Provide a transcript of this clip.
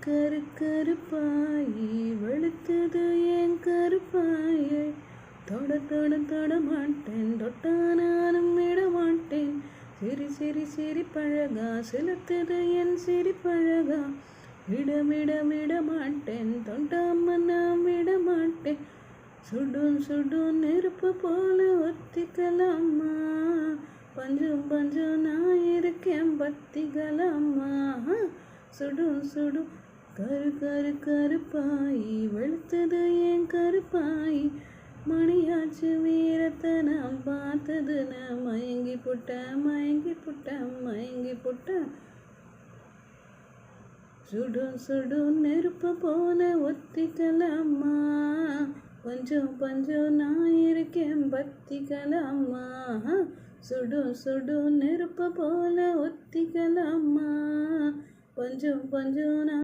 கருப்பாயி வெளுத்தது என் கருப்பாயை தொட தொட தொட மாட்டேன் தொட்டானாலும் விட மாட்டேன் சிரி சிரி சிரி பழகா செலுத்தது என் சிரி பழகா விட விட விட மாட்டேன் தொண்டாம நான் விட மாட்டேன் சுடும் சுடும் நெருப்பு போல ஒத்திக்கலாமா பஞ்சும் பஞ்சும் நான் இருக்கேன் பத்திக்கலாமா சுடும் சுடும் கருப்பாயி வெளுத்தது என் கருப்பாயி மணியாச்சு வீரத்தை நான் பார்த்தது நான் மயங்கி புட்டேன் சுடும் சுடும் நெருப்பு போல ஒத்திக்கலாமா பஞ்சம் பஞ்சம் நான் இருக்கேன் பத்திக்கலாமா சுடும் சுடும் நெருப்பு போல ஒத்திக்கலாமா பஞ்சம் பஞ்சம் நான்